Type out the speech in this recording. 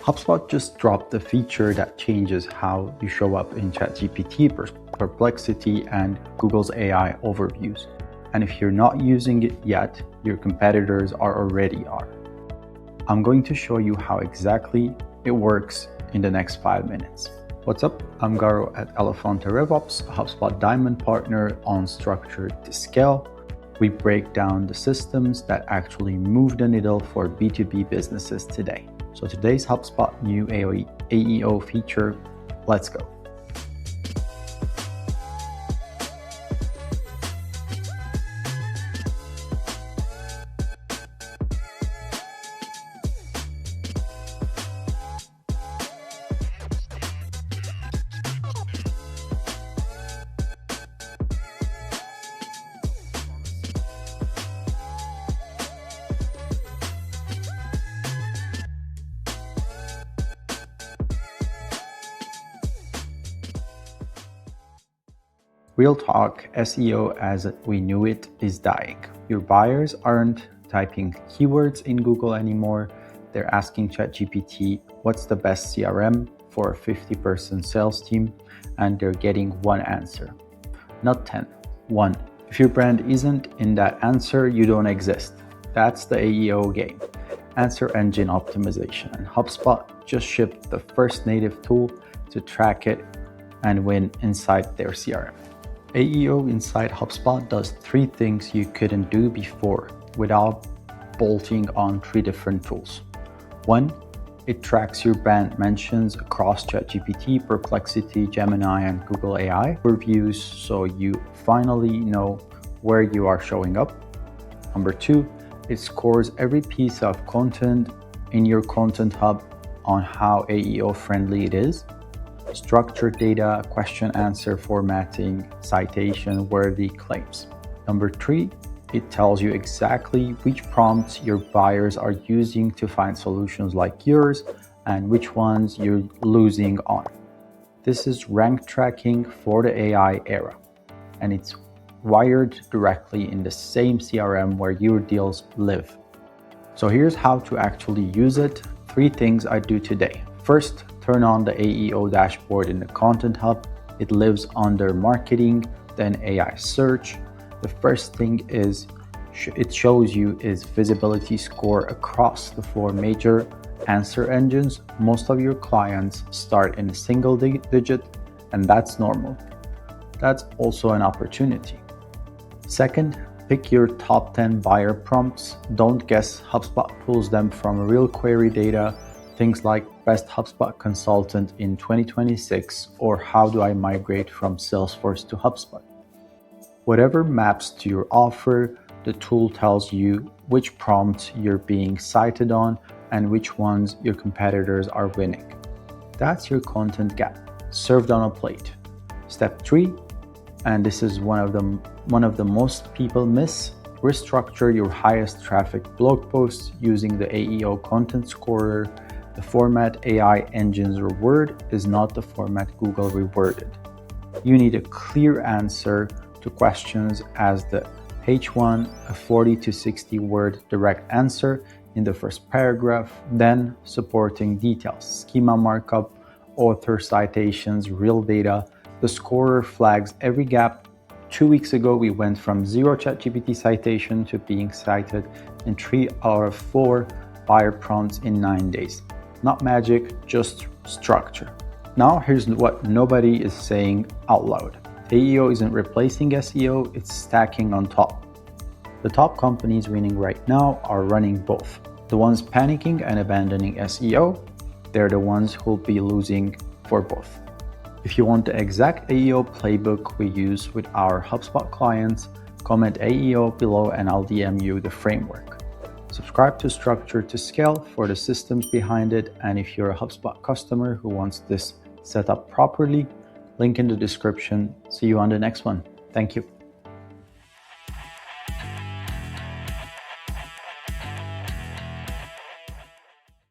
HubSpot just dropped a feature that changes how you show up in ChatGPT, Perplexity, and Google's AI overviews. And if you're not using it yet, your competitors already are. I'm going to show you how exactly it works in the next 5 minutes. What's up? I'm Garo at Elefante RevOps, a HubSpot Diamond partner on Structured to Scale. We break down the systems that actually move the needle for B2B businesses today. So today's HubSpot new AEO feature, let's go. Real talk, SEO as we knew it is dying. Your buyers aren't typing keywords in Google anymore. They're asking ChatGPT, what's the best CRM for a 50-person sales team? And they're getting one answer, not 10, one. If your brand isn't in that answer, you don't exist. That's the AEO game, answer engine optimization. And HubSpot just shipped the first native tool to track it and win inside their CRM. AEO inside HubSpot does 3 things you couldn't do before without bolting on 3 different tools. 1, it tracks your brand mentions across ChatGPT, Perplexity, Gemini, and Google AI reviews, so you finally know where you are showing up. Number 2, it scores every piece of content in your content hub on how AEO friendly it is. Structured data, question answer formatting, citation worthy claims. Number 3, it tells you exactly which prompts your buyers are using to find solutions like yours and which ones you're losing on. This is rank tracking for the AI era, and it's wired directly in the same CRM where your deals live. So here's how to actually use it. 3 things I do today. First, turn on the AEO dashboard in the Content Hub. It lives under Marketing, then AI Search. The first thing it shows you is visibility score across the 4 major answer engines. Most of your clients start in a single digit, and that's normal. That's also an opportunity. Second, pick your top 10 buyer prompts. Don't guess. HubSpot pulls them from real query data. Things like best HubSpot consultant in 2026 or how do I migrate from Salesforce to HubSpot. Whatever maps to your offer, the tool tells you which prompts you're being cited on and which ones your competitors are winning. That's your content gap, served on a plate. Step 3, and this is one of the most people miss, restructure your highest traffic blog posts using the AEO content scorer. The format AI engines reward is not the format Google rewarded. You need a clear answer to questions as the H1, a 40 to 60 word direct answer in the first paragraph, then supporting details, schema markup, author citations, real data. The scorer flags every gap. 2 weeks ago, we went from 0 ChatGPT citation to being cited in 3 out of 4 buyer prompts in 9 days. Not magic, just structure. Now here's what nobody is saying out loud. AEO isn't replacing SEO, it's stacking on top. The top companies winning right now are running both. The ones panicking and abandoning SEO, they're the ones who'll be losing for both. If you want the exact AEO playbook we use with our HubSpot clients, comment AEO below and I'll DM you the framework. Subscribe to Structured to Scale for the systems behind it, and if you're a HubSpot customer who wants this set up properly, link in the description. See you on the next one. Thank you.